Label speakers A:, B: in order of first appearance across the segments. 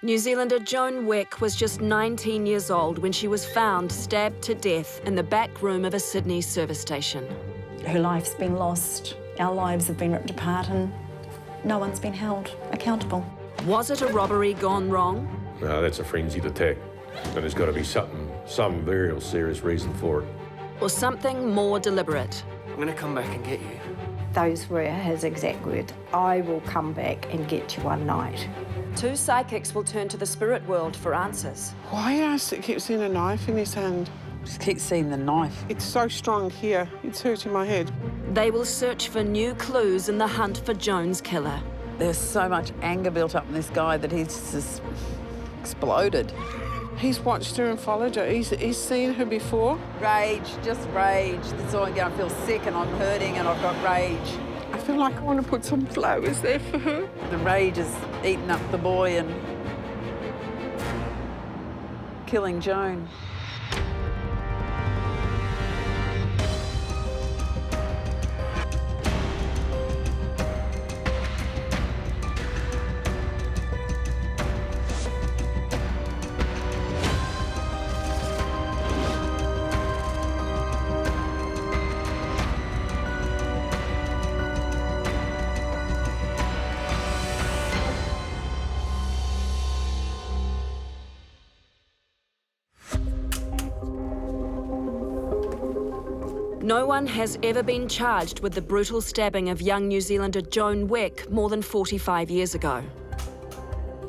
A: New Zealander Joan Weck was just 19 years old when she was found stabbed to death in the back room of a Sydney service station.
B: Her life's been lost, our lives have been ripped apart, and no one's been held accountable.
A: Was it a robbery gone wrong?
C: No, that's a frenzied attack. And there's got to be some very serious reason for it.
A: Or something more deliberate?
D: I'm going to come back and get you.
E: Those were his exact words. I will come back and get you one night.
A: Two psychics will turn to the spirit world for answers.
F: Why does it keep seeing a knife in his hand?
G: Just keep seeing the knife.
F: It's so strong here. It's hurting my head.
A: They will search for new clues in the hunt for Joan's killer.
G: There's so much anger built up in this guy that he's just exploded.
F: He's watched her and followed her. He's seen her before.
G: Rage, just rage. That's all I'm going. I feel sick and I'm hurting and I've got rage.
F: I feel like I want to put some flowers there for her.
G: The rage is eating up the boy and killing Joan.
A: No one has ever been charged with the brutal stabbing of young New Zealander Joan Weck more than 45 years ago.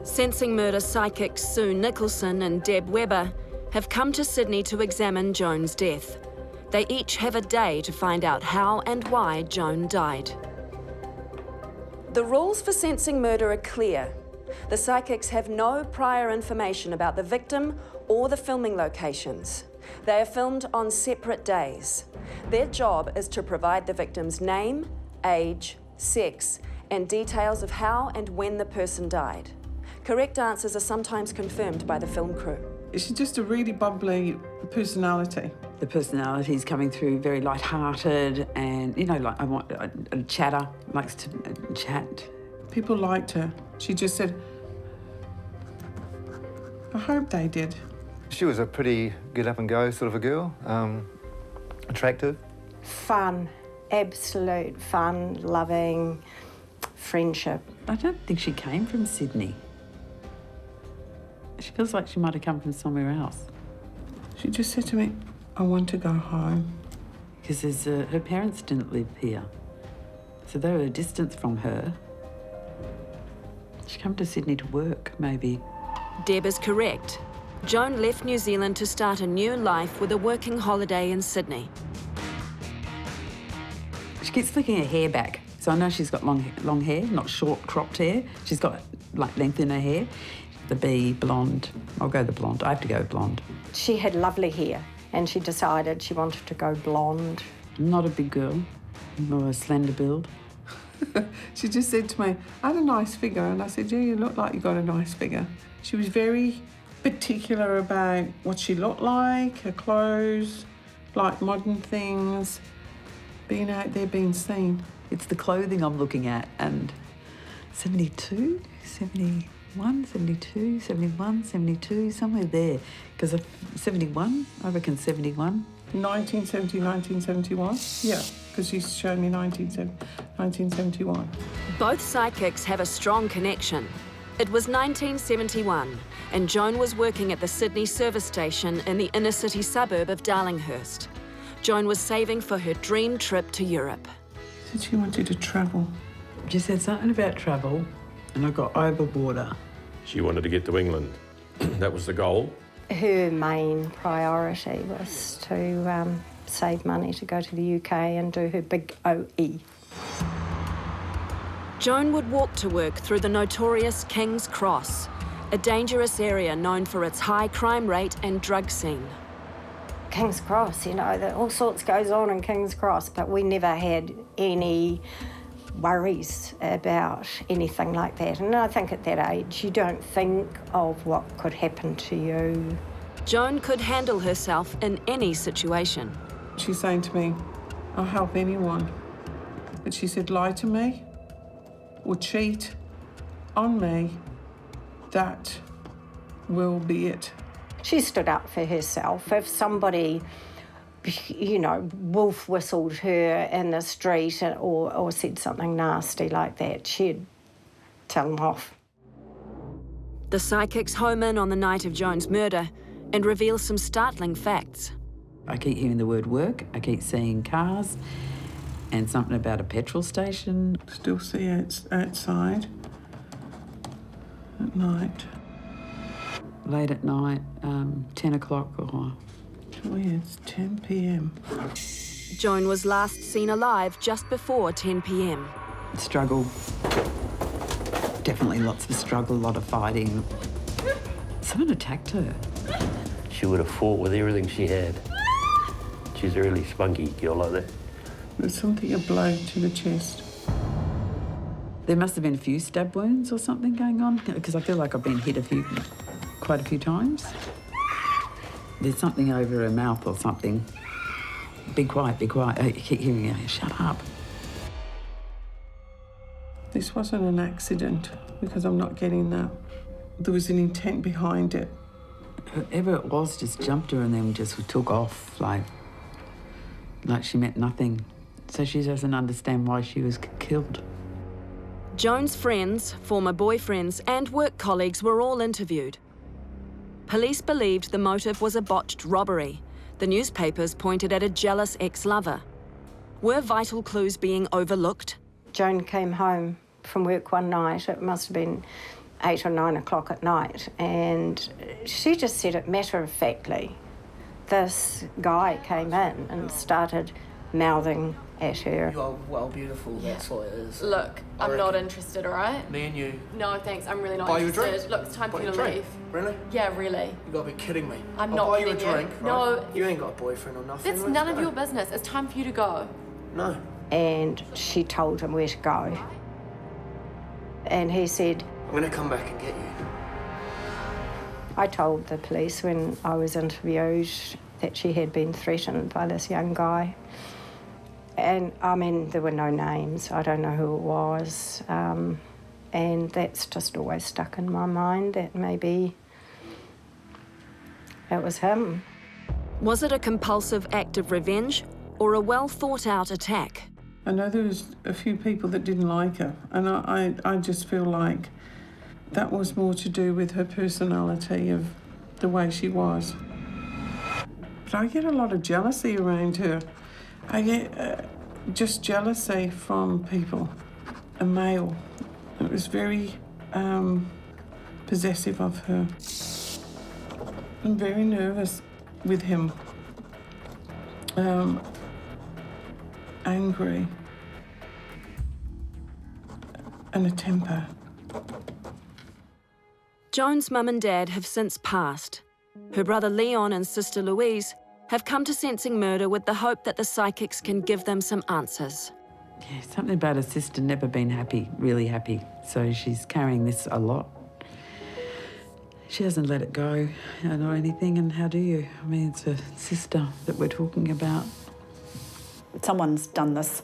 A: Sensing murder psychics Sue Nicholson and Deb Webber have come to Sydney to examine Joan's death. They each have a day to find out how and why Joan died. The rules for sensing murder are clear. The psychics have no prior information about the victim or the filming locations. They are filmed on separate days. Their job is to provide the victim's name, age, sex, and details of how and when the person died. Correct answers are sometimes confirmed by the film crew.
F: She's just a really bubbly personality.
G: The personality's coming through very light-hearted and, you know, like I want a chatter, likes to chat.
F: People liked her. She just said, I hope they did.
H: She was a pretty get-up-and-go sort of a girl, attractive.
E: Fun, absolute fun, loving, friendship.
G: I don't think she came from Sydney. She feels like she might have come from somewhere else.
F: She just said to me, I want to go home.
G: Because her parents didn't live here, so they were a distance from her. She came to Sydney to work, maybe.
A: Deb is correct. Joan left New Zealand to start a new life with a working holiday in Sydney.
G: She keeps flicking her hair back, so I know she's got long hair, not short cropped hair. She's got like length in her hair. The B, blonde. I'll go the blonde. I have to go blonde.
E: She had lovely hair and she decided she wanted to go blonde.
G: I'm not a big girl, more a slender build.
F: She just said to me, I had a nice figure. And I said, yeah, you look like you got a nice figure. She was very particular about what she looked like, her clothes, like modern things, being out there, being seen.
G: It's the clothing I'm looking at, and 72, 71, 72, 71, 72, somewhere there. Because 71, I reckon 71.
F: 1970, 1971, yeah, because she's shown me 1971.
A: Both psychics have a strong connection. It was 1971, and Joan was working at the Sydney service station in the inner city suburb of Darlinghurst. Joan was saving for her dream trip to Europe.
F: She said she wanted to travel.
G: She said something about travel, and I got over water.
C: She wanted to get to England. That was the goal.
E: Her main priority was to save money to go to the UK and do her big OE.
A: Joan would walk to work through the notorious King's Cross, a dangerous area known for its high crime rate and drug scene.
E: King's Cross, you know, all sorts goes on in King's Cross, but we never had any worries about anything like that. And I think at that age, you don't think of what could happen to you.
A: Joan could handle herself in any situation.
F: She's saying to me, I'll help anyone. But she said, lie to me or cheat on me, that will be it.
E: She stood up for herself. If somebody, you know, wolf whistled her in the street or said something nasty like that, she'd tell them off.
A: The psychics home in on the night of Joan's murder and reveal some startling facts.
G: I keep hearing the word work, I keep seeing cars, and something about a petrol station.
F: Still see it outside at night.
G: Late at night, 10 o'clock or...
F: Oh yeah, it's 10 p.m.
A: Joan was last seen alive just before 10 p.m.
G: Struggle. Definitely lots of struggle, a lot of fighting. Someone attacked her.
I: She would have fought with everything she had. She's a really spunky girl like that.
F: There's something, a blow to the chest.
G: There must have been a few stab wounds or something going on, because I feel like I've been hit quite a few times. There's something over her mouth or something. Be quiet, be quiet. I keep hearing her, shut up.
F: This wasn't an accident, because I'm not getting that. There was an intent behind it.
G: Whoever it was just jumped her and then just took off, like she meant nothing. So she doesn't understand why she was killed.
A: Joan's friends, former boyfriends and work colleagues were all interviewed. Police believed the motive was a botched robbery. The newspapers pointed at a jealous ex-lover. Were vital clues being overlooked?
E: Joan came home from work one night, it must have been 8 or 9 o'clock at night, and she just said it matter-of-factly. This guy came in and started mouthing at her.
D: You are well beautiful, that's what it is.
J: Look, I'm not interested, all right?
D: Me and you.
J: No, thanks, I'm really not
D: Buy you a
J: interested.
D: drink?
J: Look, it's time for
D: Buy
J: you
D: you
J: to
D: a drink?
J: leave.
D: Really?
J: Yeah, really.
D: You gotta be kidding me.
J: I'm
D: I'll
J: not
D: buy you a
J: kidding you.
D: drink, right?
J: No.
D: You ain't got a boyfriend or nothing.
J: That's
D: Let's
J: none of
D: go.
J: your business. It's time for you to go.
D: No.
E: And she told him where to go. And he said,
D: I'm gonna come back and get you.
E: I told the police when I was interviewed that she had been threatened by this young guy. And, I mean, there were no names. I don't know who it was. And that's just always stuck in my mind, that maybe it was him.
A: Was it a compulsive act of revenge or a well-thought-out attack?
F: I know there was a few people that didn't like her, and I just feel like that was more to do with her personality, of the way she was. But I get a lot of jealousy around her. I get just jealousy from people, a male. It was very possessive of her. I'm very nervous with him. Angry and a temper.
A: Joan's mum and dad have since passed. Her brother Leon and sister Louise have come to Sensing Murder with the hope that the psychics can give them some answers.
G: Yeah, something about her sister never been happy, really happy. So she's carrying this a lot. She hasn't let it go or anything, and how do you? I mean, it's a sister that we're talking about.
B: Someone's done this.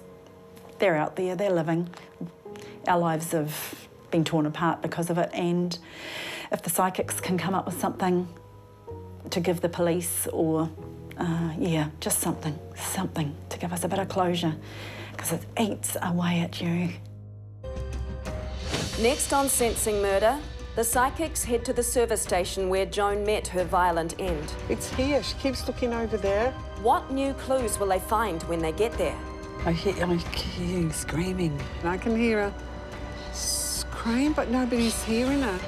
B: They're out there, they're living. Our lives have been torn apart because of it, and if the psychics can come up with something to give the police, or, just something to give us a bit of closure, because it eats away at you.
A: Next on Sensing Murder, the psychics head to the service station where Joan met her violent end.
K: It's here. She keeps looking over there.
A: What new clues will they find when they get there?
G: I hear you screaming.
K: I can hear her scream, but nobody's hearing her.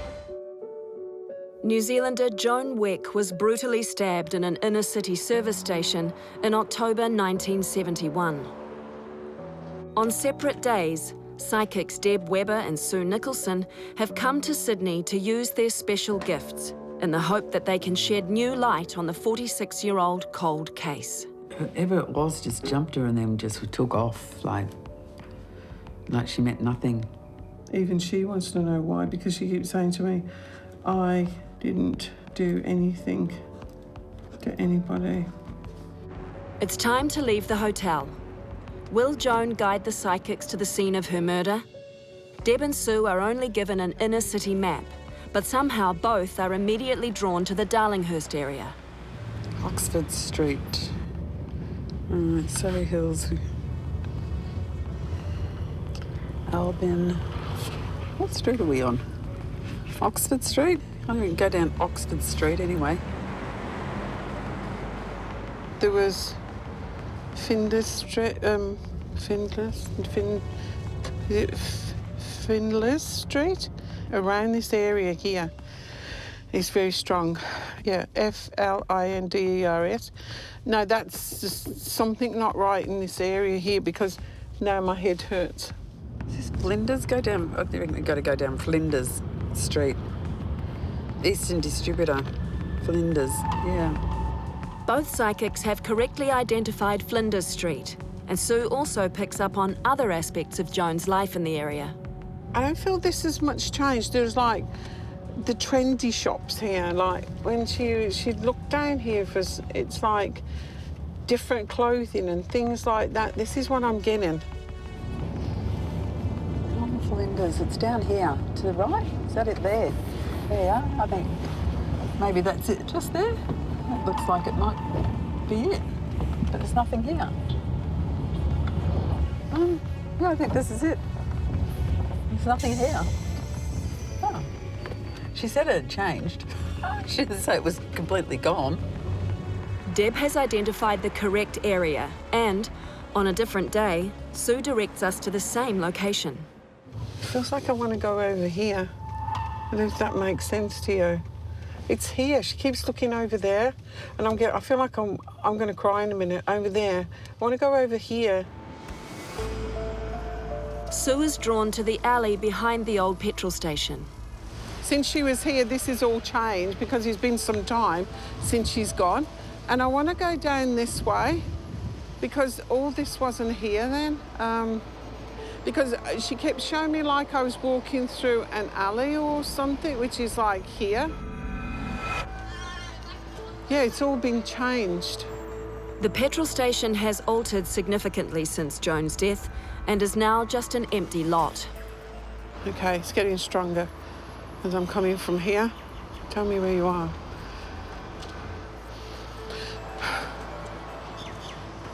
A: New Zealander Joan Weck was brutally stabbed in an inner city service station in October 1971. On separate days, psychics Deb Webber and Sue Nicholson have come to Sydney to use their special gifts in the hope that they can shed new light on the 46-year-old cold case.
G: Whoever it was just jumped her and then just took off, like she meant nothing.
F: Even she wants to know why, because she keeps saying to me, I didn't do anything to anybody.
A: It's time to leave the hotel. Will Joan guide the psychics to the scene of her murder? Deb and Sue are only given an inner city map, but somehow both are immediately drawn to the Darlinghurst area.
K: Oxford Street. Surrey Hills. Albion. What street are we on? Oxford Street? I don't even go down Oxford Street anyway. There was Findlay Street, Findlay Street? Around this area here is very strong. Yeah, Flinders. No, that's just something not right in this area here because now my head hurts.
G: Is this Flinders? Go down, I think we've got to go down Flinders Street. Eastern Distributor, Flinders, yeah.
A: Both psychics have correctly identified Flinders Street, and Sue also picks up on other aspects of Joan's life in the area.
F: I don't feel this has much changed. There's like the trendy shops here. Like when she'd look down here for, it's like different clothing and things like that. This is what I'm getting.
G: Oh, Flinders, it's down here to the right. Is that it there? There you are, I think. Maybe that's it just there. That looks like it might be it, but there's nothing here. Yeah, I think this is it. There's nothing here. Oh. She said it had changed. She didn't say it was completely gone.
A: Deb has identified the correct area and, on a different day, Sue directs us to the same location.
F: Feels like I want to go over here. I don't know if that makes sense to you. It's here. She keeps looking over there, and I feel like I'm going to cry in a minute. Over there. I want to go over here.
A: Sue is drawn to the alley behind the old petrol station.
F: Since she was here, this has all changed because it's been some time since she's gone. And I want to go down this way because all this wasn't here then. Because she kept showing me like I was walking through an alley or something, which is like here. Yeah, it's all been changed.
A: The petrol station has altered significantly since Joan's death and is now just an empty lot.
F: Okay, it's getting stronger as I'm coming from here. Tell me where you are.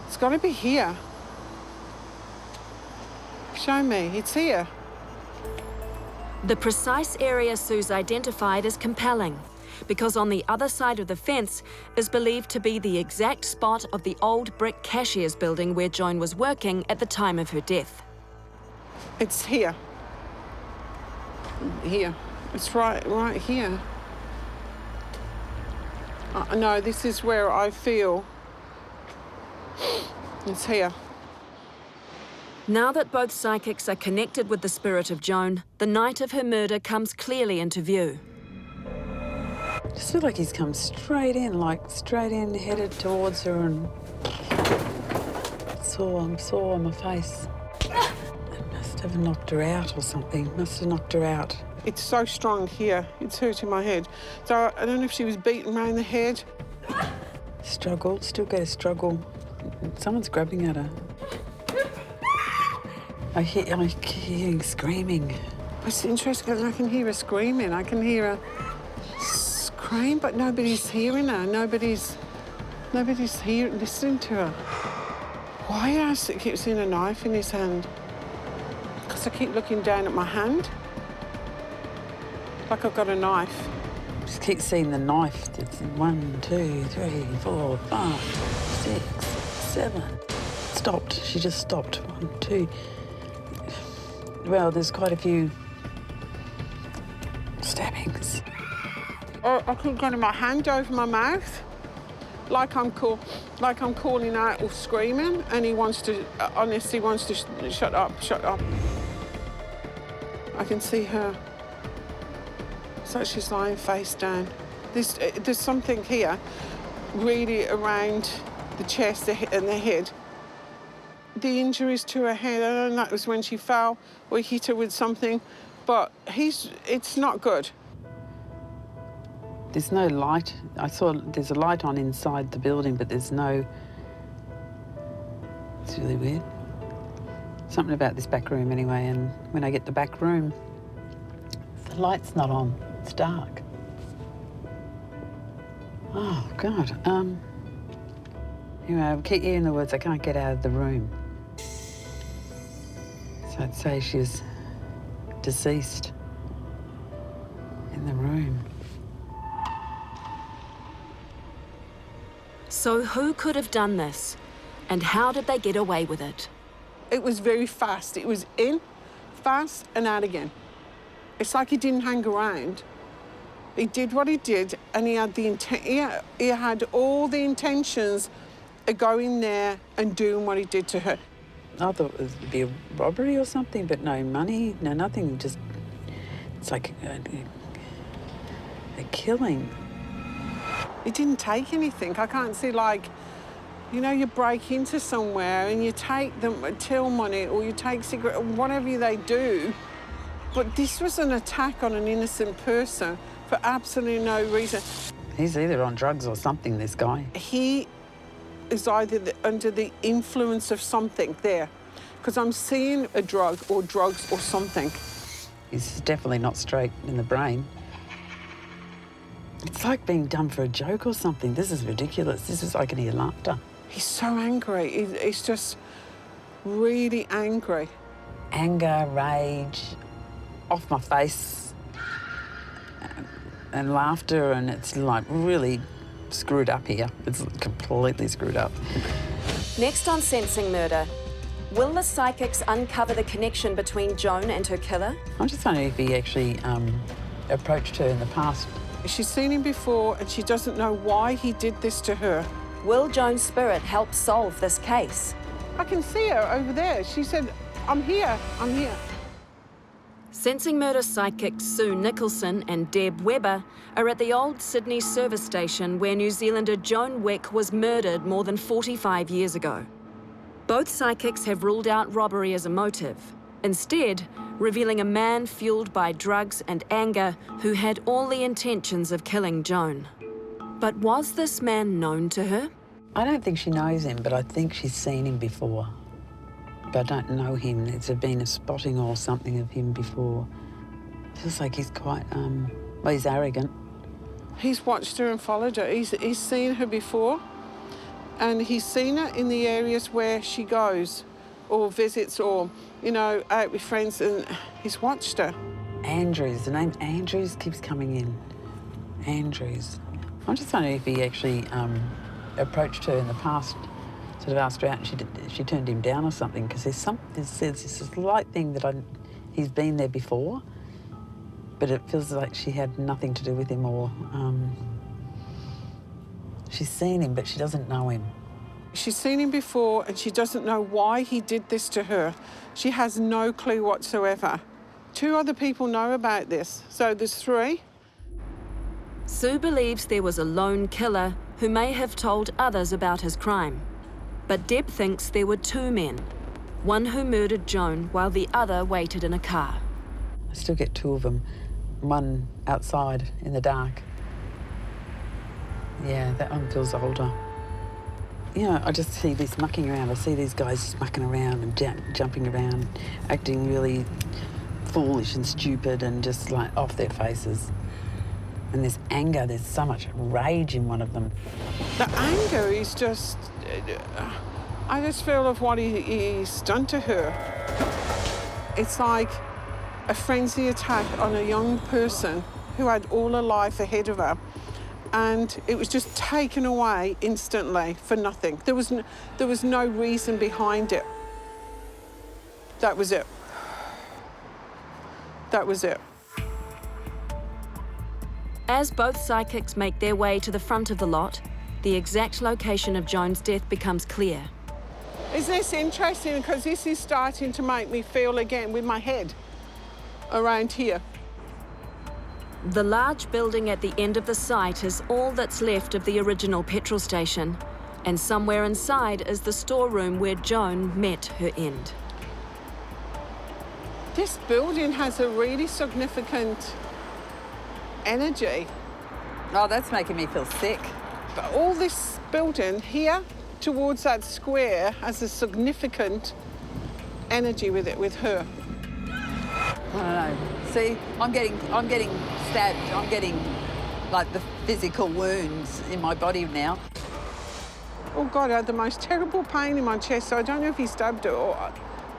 F: It's got to be here. Show me, it's here.
A: The precise area Sue's identified is compelling because on the other side of the fence is believed to be the exact spot of the old brick cashier's building where Joan was working at the time of her death.
F: It's here. Here. It's right here. No, this is where I feel. It's here.
A: Now that both psychics are connected with the spirit of Joan, the night of her murder comes clearly into view.
G: I just feel like he's come straight in, headed towards her, and saw my face. It must have knocked her out or something. Must have knocked her out.
F: It's so strong here. It's hurting my head. So I don't know if she was beaten around the head.
G: Struggle, still got to struggle. Someone's grabbing at her. I hear screaming.
F: It's interesting because I can hear her screaming. I can hear her scream, but nobody's hearing her. Nobody's listening to her. Why else it keeps seeing a knife in his hand? Because I keep looking down at my hand. Like I've got a knife.
G: Just keep seeing the knife. It's 1, 2, 3, 4, 5, 6, 7. Stopped. She just stopped. 1, 2. Well, there's quite a few stabbings.
F: I keep getting my hand over my mouth, like I'm calling out or screaming, and he wants to, honestly wants to shut up, shut up. I can see her. It's like she's lying face down. There's something here, really around the chest and the head. The injuries to her head, I don't know, that was when she fell or hit her with something, but it's not good.
G: There's no light. I saw there's a light on inside the building, but there's no... It's really weird. Something about this back room anyway, and when I get the back room, the light's not on. It's dark. Oh, God. Anyway, I'll keep you in the woods. I can't get out of the room. So I'd say she's deceased in the room.
A: So who could have done this? And how did they get away with it?
F: It was very fast. It was in, fast, and out again. It's like he didn't hang around. He did what he did, and he had he had all the intentions of going there and doing what he did to her.
G: I thought it would be a robbery or something, but no money, no nothing. Just it's like a killing.
F: He didn't take anything. I can't see, like, you know, you break into somewhere and you take them till money or you take cigarette, whatever they do. But this was an attack on an innocent person for absolutely no reason.
G: He's either on drugs or something, this guy.
F: He is either under the influence of something there, because I'm seeing a drug or drugs or something.
G: He's definitely not straight in the brain. It's like being done for a joke or something. This is ridiculous. This is, I can hear laughter.
F: He's so angry. He's just really angry.
G: Anger, rage, off my face, and laughter, and it's like really screwed up here. It's completely screwed up.
A: Next on Sensing Murder, will the psychics uncover the connection between Joan and her killer?
G: I'm just wondering if he actually approached her in the past.
F: She's seen him before and she doesn't know why he did this to her.
A: Will Joan's spirit help solve this case?
F: I can see her over there. She said, I'm here, I'm here.
A: Sensing Murder psychics Sue Nicholson and Deb Webber are at the old Sydney service station where New Zealander Joan Wick was murdered more than 45 years ago. Both psychics have ruled out robbery as a motive, instead revealing a man fueled by drugs and anger who had all the intentions of killing Joan. But was this man known to her?
G: I don't think she knows him, but I think she's seen him before. But I don't know him. There's been a spotting or something of him before. Feels like he's quite, well, he's arrogant.
F: He's watched her and followed her. He's seen her before, and he's seen her in the areas where she goes or visits or, you know, out with friends, and he's watched her.
G: Andrews, the name Andrews keeps coming in. Andrews. I'm just wondering if he actually approached her in the past, sort of asked her out, and she turned him down or something, because there's this slight thing that he's been there before, but it feels like she had nothing to do with him, or she's seen him, but she doesn't know him.
F: She's seen him before and she doesn't know why he did this to her. She has no clue whatsoever. 2 other people know about this, so there's 3.
A: Sue believes there was a lone killer who may have told others about his crime. But Deb thinks there were 2 men, one who murdered Joan while the other waited in a car.
G: I still get 2 of them, one outside in the dark. Yeah, that one feels older. You know, I just see this mucking around. I see these guys just mucking around and jumping around, acting really foolish and stupid and just like off their faces. And there's anger, there's so much rage in one of them.
F: The anger is just, I just feel of what he's done to her. It's like a frenzy attack on a young person who had all her life ahead of her, and it was just taken away instantly for nothing. There was no reason behind it. That was it. That was it.
A: As both psychics make their way to the front of the lot, the exact location of Joan's death becomes clear.
F: Isn't this interesting? Because this is starting to make me feel again with my head around here.
A: The large building at the end of the site is all that's left of the original petrol station, and somewhere inside is the storeroom where Joan met her end.
F: This building has a really significant energy.
G: Oh, that's making me feel sick.
F: But all this building here towards that square has a significant energy with it, with her.
G: I don't know. See, I'm getting stabbed. I'm getting like the physical wounds in my body now.
F: Oh God, I had the most terrible pain in my chest. So I don't know if he stabbed her or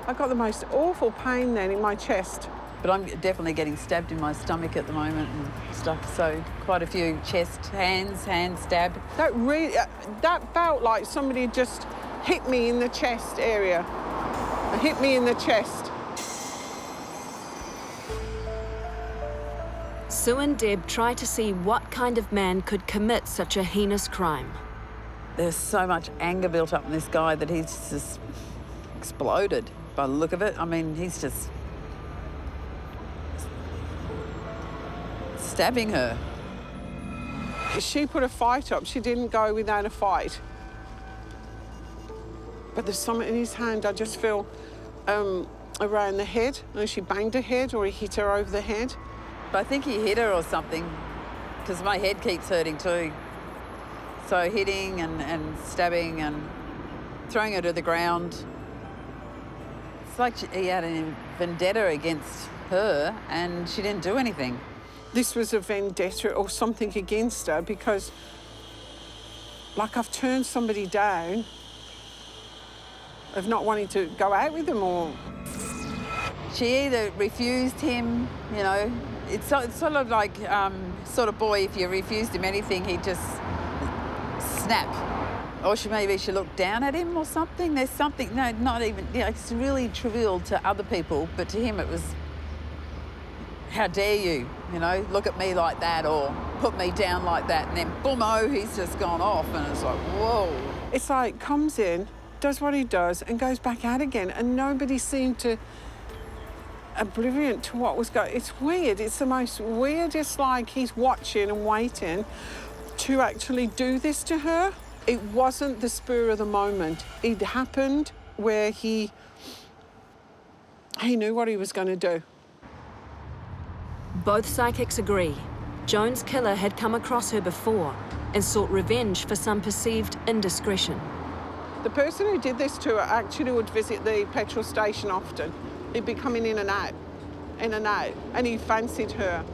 F: I got the most awful pain then in my chest.
G: But I'm definitely getting stabbed in my stomach at the moment and stuff. So quite a few chest, hand stab.
F: That felt like somebody just hit me in the chest area. Hit me in the chest.
A: Sue and Deb try to see what kind of man could commit such a heinous crime.
G: There's so much anger built up in this guy that he's just exploded by the look of it. I mean, he's just stabbing her.
F: She put a fight up. She didn't go without a fight. But there's something in his hand, I just feel, around the head. And she banged her head or he hit her over the head.
G: But I think he hit her or something, because my head keeps hurting too. So hitting and stabbing and throwing her to the ground. It's like he had a vendetta against her and she didn't do anything.
F: This was a vendetta or something against her because, like, I've turned somebody down of not wanting to go out with them or...
G: She either refused him, you know, it's sort of like sort of boy, if you refused him anything, he'd just snap. Or maybe she looked down at him or something. There's something, no, not even, you know, it's really trivial to other people, but to him it was, how dare you, you know, look at me like that or put me down like that. And then boom-o, he's just gone off and it's like, whoa.
F: It's like, comes in, does what he does and goes back out again and nobody seemed to oblivion to what was going. It's weird. It's the most weirdest, like he's watching and waiting to actually do this to her. It wasn't the spur of the moment. It happened where he knew what he was going to do.
A: Both psychics agree. Joan's killer had come across her before and sought revenge for some perceived indiscretion.
F: The person who did this to her actually would visit the petrol station often. He'd be coming in and out, and he fancied her.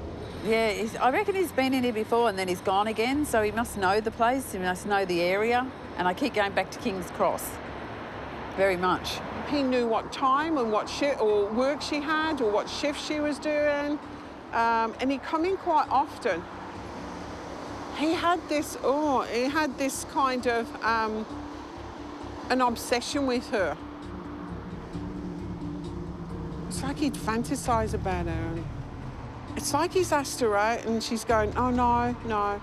G: Yeah, I reckon he's been in here before and then he's gone again, so he must know the place, he must know the area, and I keep going back to King's Cross, very much.
F: He knew what time and what shift or work she had or what shift she was doing, and he'd come in quite often. He had this kind of an obsession with her. It's like he'd fantasize about her. It's like he's asked her out and she's going, oh, no, no,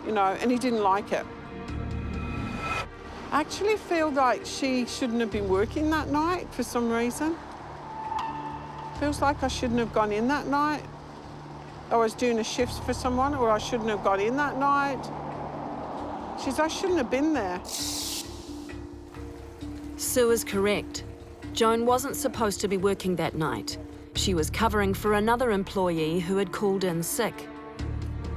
F: you know, and he didn't like it. I actually feel like she shouldn't have been working that night for some reason. Feels like I shouldn't have gone in that night. I was doing a shift for someone, or I shouldn't have gone in that night. I shouldn't have been there.
A: Sue is correct. Joan wasn't supposed to be working that night. She was covering for another employee who had called in sick.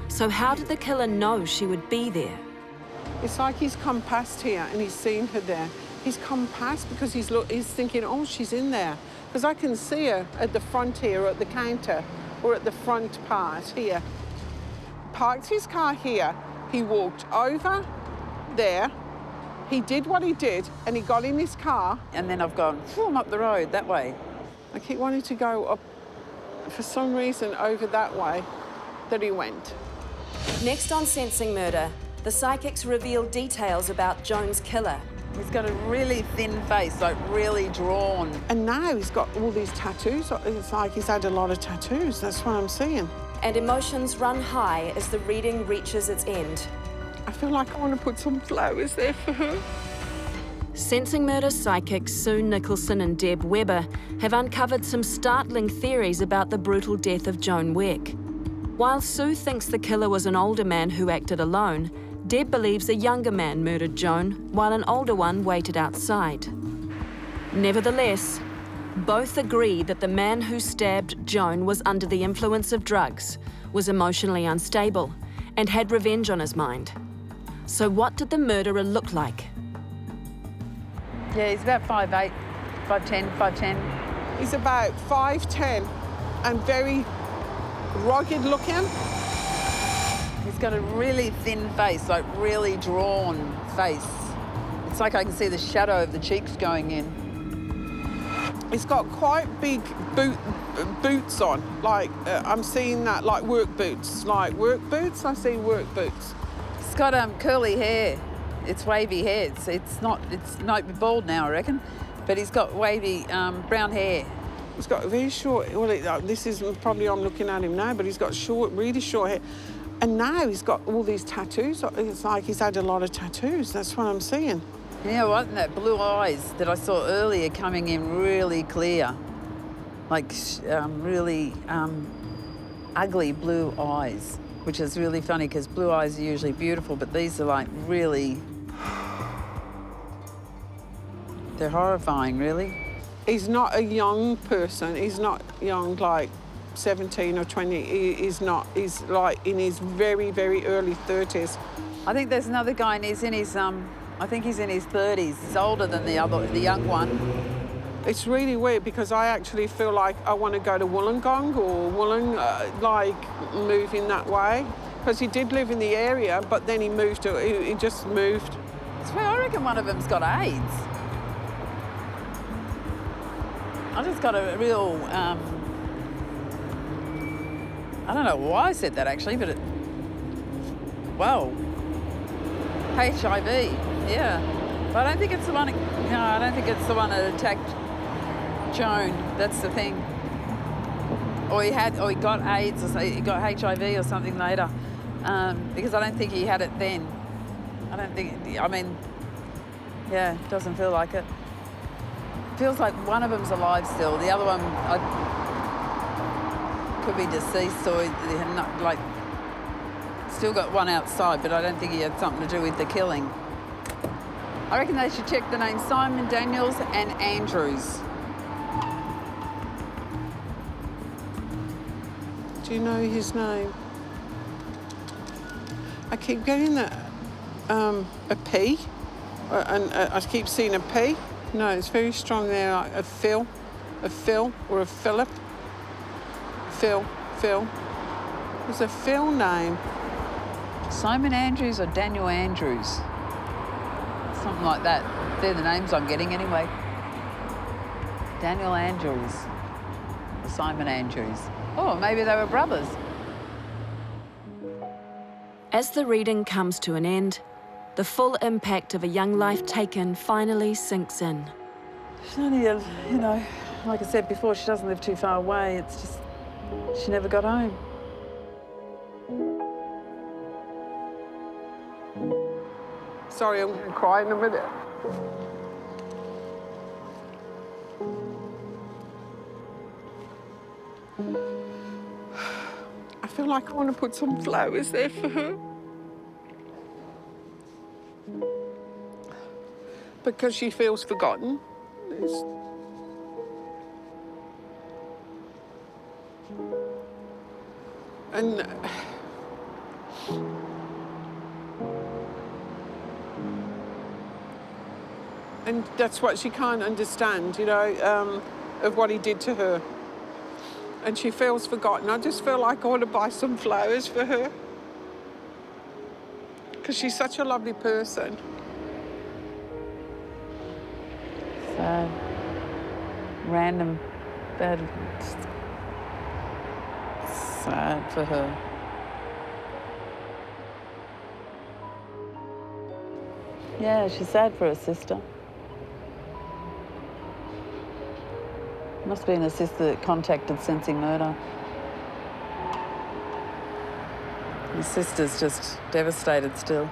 A: So how did the killer know she would be there?
F: It's like he's come past here and he's seen her there. He's come past because he's thinking, oh, she's in there. Because I can see her at the front here, or at the counter, or at the front part here. Parked his car here. He walked over there. He did what he did, and he got in his car.
G: And then I've gone, up the road, that way.
F: I keep wanting to go up, for some reason, over that way that he went.
A: Next on Sensing Murder, the psychics reveal details about Joan's killer.
G: He's got a really thin face, like really drawn.
F: And now he's got all these tattoos. It's like he's had a lot of tattoos. That's what I'm seeing.
A: And emotions run high as the reading reaches its end.
F: I feel like I want to put some flowers there for her.
A: Sensing Murder psychics Sue Nicholson and Deb Webber have uncovered some startling theories about the brutal death of Joan Weck. While Sue thinks the killer was an older man who acted alone, Deb believes a younger man murdered Joan while an older one waited outside. Nevertheless, both agree that the man who stabbed Joan was under the influence of drugs, was emotionally unstable, and had revenge on his mind. So what did the murderer look like?
G: Yeah, he's about 5'8", 5'10", 5'10".
F: He's about 5'10", and very rugged looking.
G: He's got a really thin face, like really drawn face. It's like I can see the shadow of the cheeks going in.
F: He's got quite big boots on. Like, I'm seeing that, like work boots. Like work boots, I see work boots.
G: He's got curly hair. It's wavy hair. It's might be bald now, I reckon. But he's got wavy brown hair.
F: He's got very short, well, this is probably I'm looking at him now, but he's got short, really short hair. And now he's got all these tattoos. It's like he's had a lot of tattoos. That's what I'm seeing.
G: You know what? And that blue eyes that I saw earlier coming in really clear. Like really ugly blue eyes, which is really funny because blue eyes are usually beautiful, but these are like really... They're horrifying, really.
F: He's not a young person. He's not young, like 17 or 20. He's not. He's like in his very, very early 30s.
G: I think there's another guy and he's in his, I think he's in his 30s. He's older than the young one.
F: It's really weird because I actually feel like I want to go to Wollongong or like move in that way. Because he did live in the area, but then he moved he just moved.
G: I reckon one of them's got AIDS. I just got a real, I don't know why I said that actually, but wow. HIV, yeah. But I don't think it's the one, no, I don't think it's the one that attacked Joan. That's the thing. Or he got AIDS, or he got HIV or something later. Because I don't think he had it then. Yeah, it doesn't feel like it. Feels like one of them's alive still. The other one could be deceased or like still got one outside, but I don't think he had something to do with the killing. I reckon they should check the names Simon, Daniels and Andrews.
F: Do you know his name? I keep getting that, a P, and I keep seeing a P. No, it's very strong there, like a Phil or a Philip. Phil. There's a Phil name.
G: Simon Andrews or Daniel Andrews? Something like that. They're the names I'm getting anyway. Daniel Andrews or Simon Andrews. Oh, maybe they were brothers.
A: As the reading comes to an end, the full impact of a young life taken finally sinks in.
G: She's only, you know, like I said before, she doesn't live too far away. It's just, she never got home.
F: Sorry, I'm going to cry in a minute. I feel like I want to put some flowers there for her. Because she feels forgotten. And that's what she can't understand, you know, of what he did to her. And she feels forgotten. I just feel like I want to buy some flowers for her. Because she's such a lovely person.
G: Sad. Random. Bad. Sad for her. Yeah, she's sad for her sister. Must have been her sister that contacted Sensing Murder. His sister's just devastated still.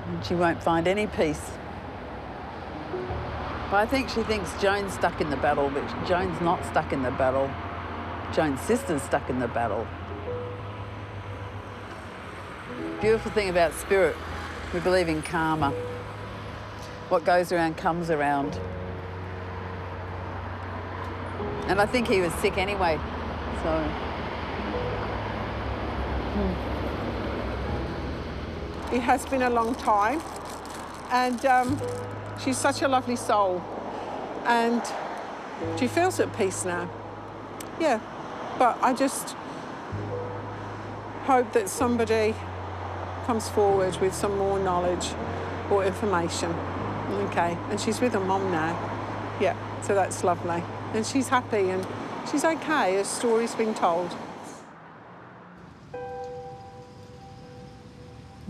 G: And she won't find any peace. But I think she thinks Joan's stuck in the battle, but Joan's not stuck in the battle. Joan's sister's stuck in the battle. Beautiful thing about spirit, we believe in karma. What goes around comes around. And I think he was sick anyway, so.
F: It has been a long time, and she's such a lovely soul, and she feels at peace now. Yeah, but I just hope that somebody comes forward with some more knowledge or information. Okay, and she's with her mum now. Yeah, so that's lovely. And she's happy and she's okay. Her story's been told.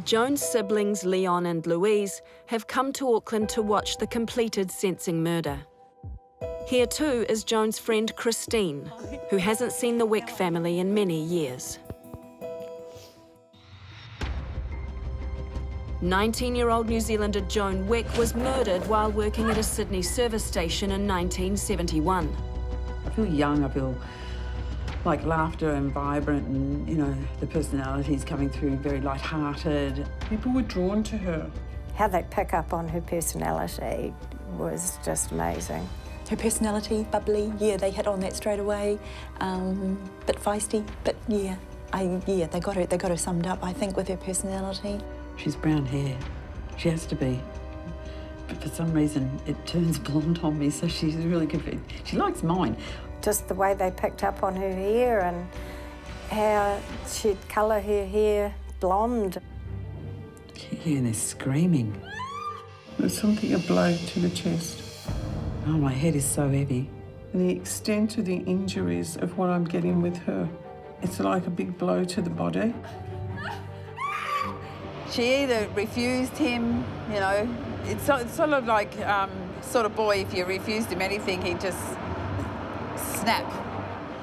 A: Joan's siblings, Leon and Louise, have come to Auckland to watch the completed Sensing murder. Here too is Joan's friend Christine, who hasn't seen the Weck family in many years. 19-year-old New Zealander Joan Weck was murdered while working at a Sydney service station in 1971.
G: I feel young, I feel like laughter and vibrant and, you know, the personality's coming through very light-hearted.
F: People were drawn to her.
E: How they pick up on her personality was just amazing.
B: Her personality, bubbly, yeah, they hit on that straight away. Bit feisty, but yeah, they got her summed up, I think, with her personality.
G: She's brown hair. She has to be. But for some reason, it turns blonde on me, so she's really good. She likes mine.
E: Just the way they picked up on her hair and how she'd colour her hair blonde.
G: Yeah, and they're screaming.
F: There's something, a blow to the chest.
G: Oh, my head is so heavy.
F: And the extent of the injuries of what I'm getting with her, it's like a big blow to the body.
G: She either refused him, you know, it's sort of like sort of boy, if you refused him anything, he'd just snap.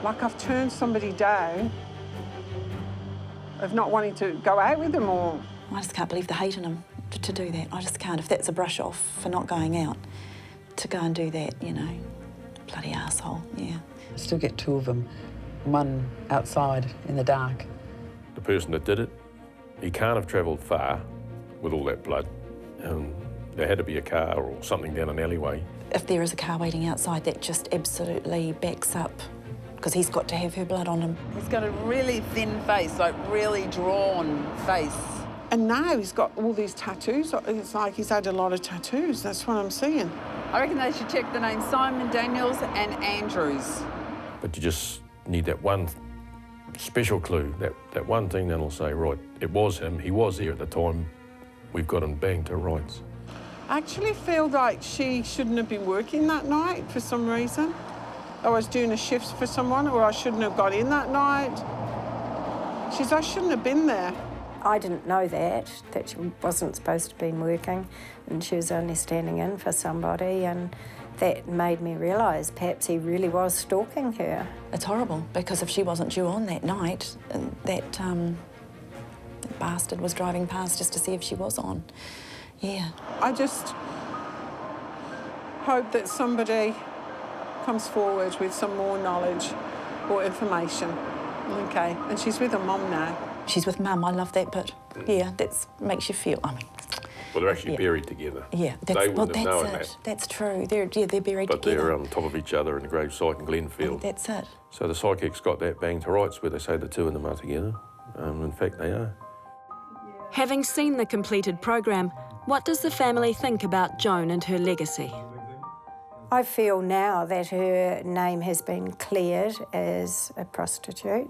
F: Like I've turned somebody down of not wanting to go out with them, or...
B: I just can't believe the hate in them to do that. I just can't. If that's a brush off for not going out, to go and do that, you know, bloody arsehole, yeah.
G: I still get two of them, one outside in the dark.
C: The person that did it, he can't have travelled far with all that blood. There had to be a car or something down an alleyway.
B: If there is a car waiting outside, that just absolutely backs up, because he's got to have her blood on him.
G: He's got a really thin face, like really drawn face.
F: And now he's got all these tattoos. It's like he's had a lot of tattoos. That's what I'm seeing.
G: I reckon they should check the names Simon, Daniels and Andrews.
C: But you just need that one special clue, that one thing that'll say, right, it was him, he was here at the time, we've got him banged to rights.
F: I actually feel like she shouldn't have been working that night for some reason. I was doing a shift for someone, or I shouldn't have got in that night. I shouldn't have been there.
E: I didn't know that she wasn't supposed to be working and she was only standing in for somebody, and that made me realise perhaps he really was stalking her.
B: It's horrible, because if she wasn't due on that night, that bastard was driving past just to see if she was on. Yeah.
F: I just hope that somebody comes forward with some more knowledge or information. Okay, and she's with her mum now.
B: She's with Mum, I love that bit. Yeah, that makes you feel, I mean...
C: Well, they're actually buried together.
B: Yeah,
C: they wouldn't have known that.
B: That's true. They're buried
C: but
B: together.
C: They're on top of each other in the gravesite in Glenfield.
B: That's it.
C: So the psychic's got that banged to rights where they say the two of them are together. In fact, they are.
A: Having seen the completed program, what does the family think about Joan and her legacy?
E: I feel now that her name has been cleared as a prostitute.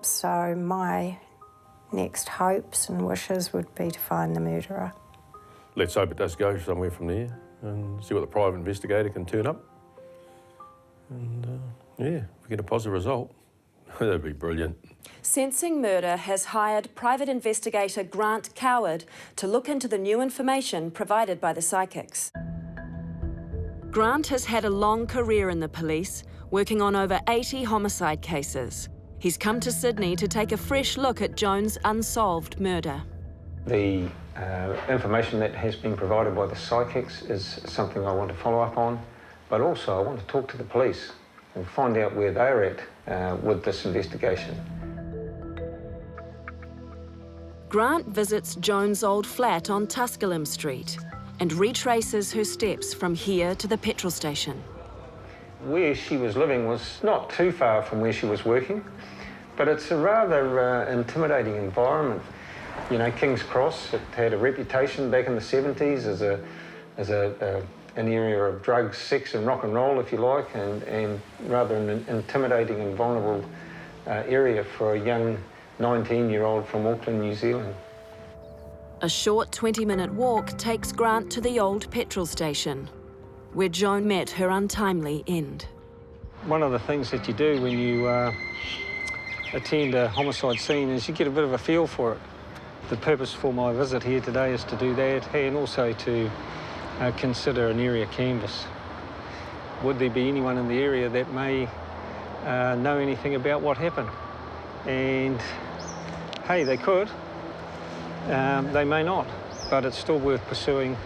E: So my next hopes and wishes would be to find the murderer.
C: Let's hope it does go somewhere from there and see what the private investigator can turn up. And yeah, if we get a positive result, that'd be brilliant.
A: Sensing Murder has hired private investigator Grant Coward to look into the new information provided by the psychics. Grant has had a long career in the police, working on over 80 homicide cases. He's come to Sydney to take a fresh look at Joan's unsolved murder.
L: The information that has been provided by the psychics is something I want to follow up on, but also I want to talk to the police and find out where they're at with this investigation.
A: Grant visits Joan's old flat on Tusculum Street and retraces her steps from here to the petrol station.
L: Where she was living was not too far from where she was working, but it's a rather intimidating environment. You know, King's Cross, it had a reputation back in the 70s as a an area of drugs, sex and rock and roll, if you like, and rather an intimidating and vulnerable area for a young 19-year-old from Auckland, New Zealand.
A: A short 20-minute walk takes Grant to the old petrol station, where Joan met her untimely end.
L: One of the things that you do when you attend a homicide scene is you get a bit of a feel for it. The purpose for my visit here today is to do that, and also to consider an area canvass. Would there be anyone in the area that may know anything about what happened? And hey, they could. They may not, but it's still worth pursuing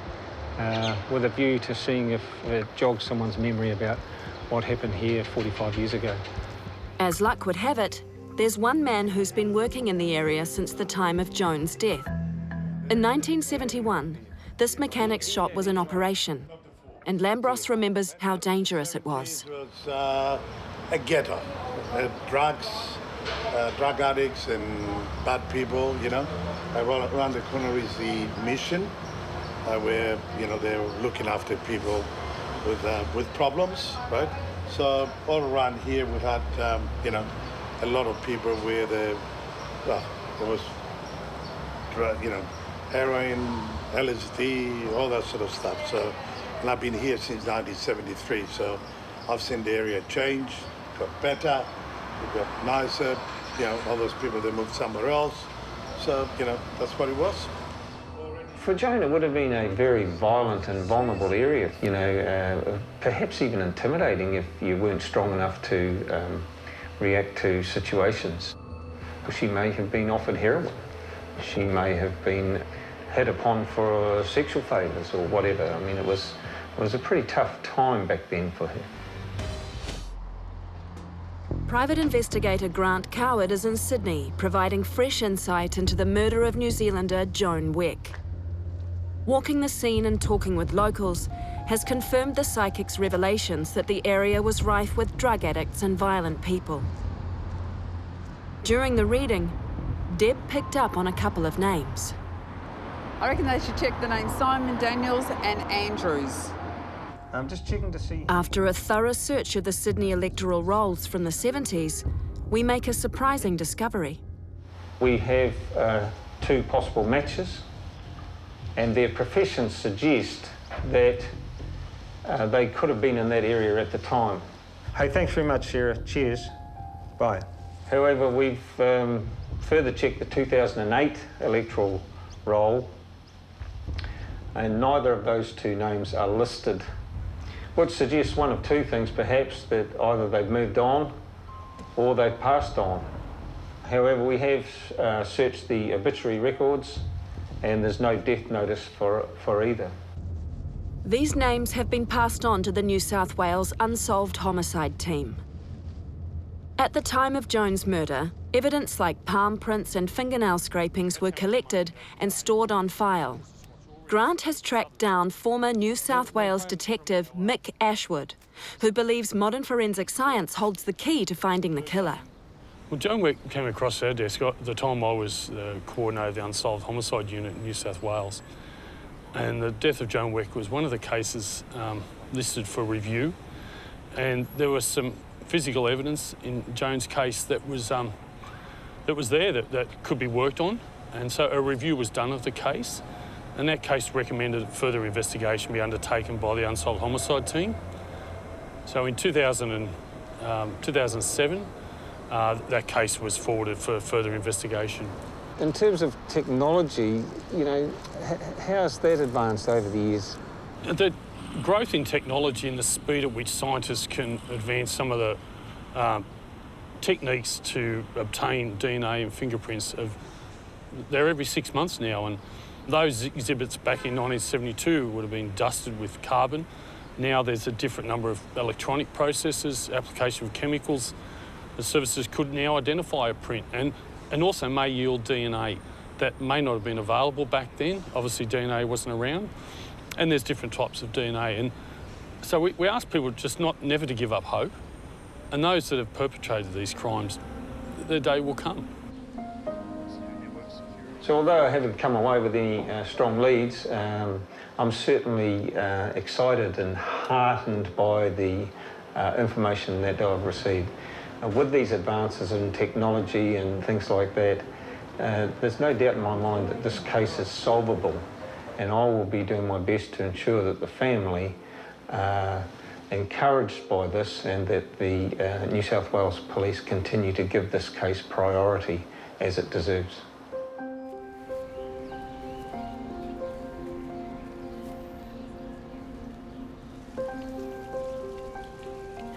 L: with a view to seeing if it jogs someone's memory about what happened here 45 years ago.
A: As luck would have it, there's one man who's been working in the area since the time of Joan's death. In 1971, this mechanic's shop was in operation, and Lambros remembers how dangerous it was.
M: It was a ghetto. Drugs, drug addicts and bad people, you know. Around the corner is the mission, where, you know, they're looking after people with problems, right? So all around here we had, you know, a lot of people where there was, you know, heroin, LSD, all that sort of stuff. So, and I've been here since 1973, so I've seen the area change, got better, it got nicer, you know, all those people, they moved somewhere else. So, you know, that's what it was.
L: For Joan, it would have been a very violent and vulnerable area, you know, perhaps even intimidating if you weren't strong enough to react to situations. She may have been offered heroin. She may have been hit upon for sexual favours or whatever. I mean, it was a pretty tough time back then for her.
A: Private investigator Grant Coward is in Sydney, providing fresh insight into the murder of New Zealander Joan Weck. Walking the scene and talking with locals has confirmed the psychic's revelations that the area was rife with drug addicts and violent people. During the reading, Deb picked up on a couple of names.
K: I reckon they should check the names Simon, Daniels and Andrews.
L: I'm just checking to see.
A: After a thorough search of the Sydney electoral rolls from the 70s, we make a surprising discovery.
L: We have two possible matches, and their professions suggest that they could have been in that area at the time. Hey, thanks very much, Sarah. Cheers. Bye. However, we've further checked the 2008 electoral roll, and neither of those two names are listed, which suggests one of two things, perhaps, that either they've moved on or they've passed on. However, we have searched the obituary records, and there's no death notice for either.
A: These names have been passed on to the New South Wales Unsolved Homicide Team. At the time of Joan's murder, evidence like palm prints and fingernail scrapings were collected and stored on file. Grant has tracked down former New South Wales detective Mick Ashwood, who believes modern forensic science holds the key to finding the killer.
N: Well, Joan Weck came across our desk. At the time I was the coordinator of the Unsolved Homicide Unit in New South Wales. And the death of Joan Weck was one of the cases listed for review. And there was some physical evidence in Joan's case that was there that could be worked on. And so a review was done of the case. And that case recommended further investigation be undertaken by the Unsolved Homicide Team. So in 2007, that case was forwarded for further investigation.
L: In terms of technology, you know, how's that advanced over the years?
N: The growth in technology and the speed at which scientists can advance some of the techniques to obtain DNA and fingerprints, they're every 6 months now. And those exhibits back in 1972 would have been dusted with carbon. Now there's a different number of electronic processes, application of chemicals. The services could now identify a print and also may yield DNA that may not have been available back then. Obviously DNA wasn't around, and there's different types of DNA. And so we ask people just never to give up hope, and those that have perpetrated these crimes, their day will come.
L: So although I haven't come away with any strong leads, I'm certainly excited and heartened by the information that I've received. With these advances in technology and things like that, there's no doubt in my mind that this case is solvable, and I will be doing my best to ensure that the family are encouraged by this and that the New South Wales Police continue to give this case priority as it deserves.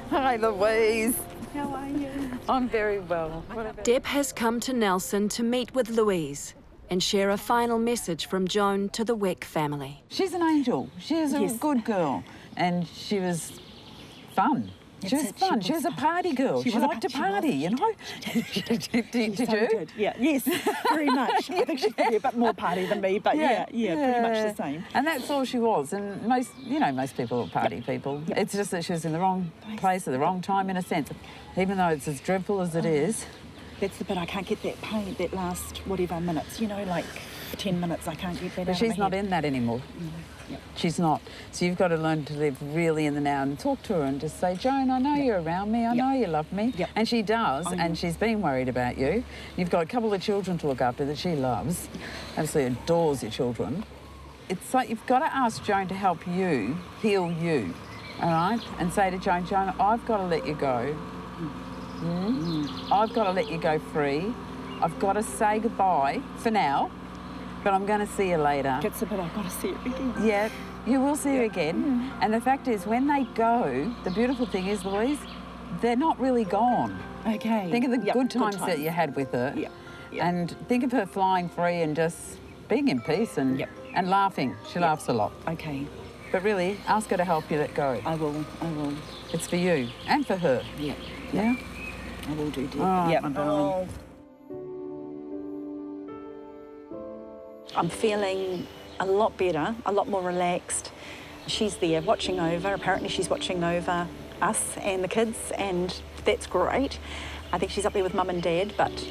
G: Hi, Louise.
B: How are you?
G: I'm very well.
A: Deb has come to Nelson to meet with Louise and share a final message from Joan to the Weck family.
G: She's an angel. She is a good girl, and she was fun. She was fun. She was a party girl. She liked to party, you know? Did you?
B: Good. Yeah, yes, very much. I think she's probably a bit more party than me, but yeah, pretty much the same.
G: And that's all she was. And most people are party people. Yep. It's just that she was in the wrong place at the wrong time, in a sense. Even though it's as dreadful as it is.
B: That's the bit I can't get that pain, that last whatever minutes, you know, like 10 minutes, I can't get that out
G: But she's
B: of my
G: not
B: head.
G: in that anymore.
B: Yep.
G: She's not. So you've got to learn to live really in the now and talk to her and just say, Joan, I know you're around me. I know you love me.
B: Yep.
G: And she does, and she's been worried about you. You've got a couple of children to look after that she loves. Absolutely adores your children. It's like you've got to ask Joan to help you heal you, all right? And say to Joan, I've got to let you go. I've got to let you go free. I've got to say goodbye for now, but I'm going to see you later.
B: Gets a bit, I've got to see her again.
G: Yeah, you will see her again. And the fact is, when they go, the beautiful thing is, Louise, they're not really gone.
B: Okay.
G: Think of the good times that you had with her. And think of her flying free and just being in peace and laughing. She laughs a lot.
B: Okay.
G: But really, ask her to help you let go.
B: I will.
G: It's for you and for her. Yeah?
B: I will do, dear.
G: Oh,
B: yeah,
G: my darling.
B: I'm feeling a lot better, a lot more relaxed. She's there watching over. Apparently she's watching over us and the kids, and that's great. I think she's up there with Mum and Dad, but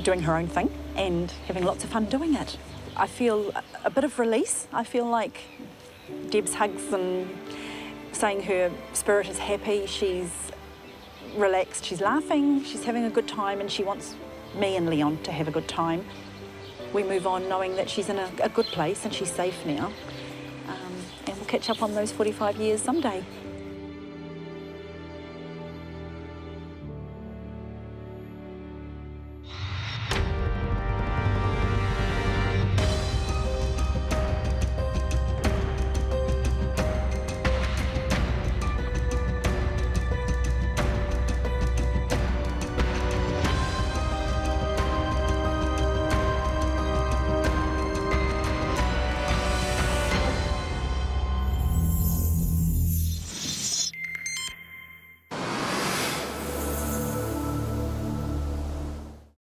B: doing her own thing and having lots of fun doing it. I feel a bit of release. I feel like Deb's hugs and saying her spirit is happy. She's relaxed, she's laughing, she's having a good time, and she wants me and Leon to have a good time. We move on knowing that she's in a good place and she's safe now. And we'll catch up on those 45 years someday.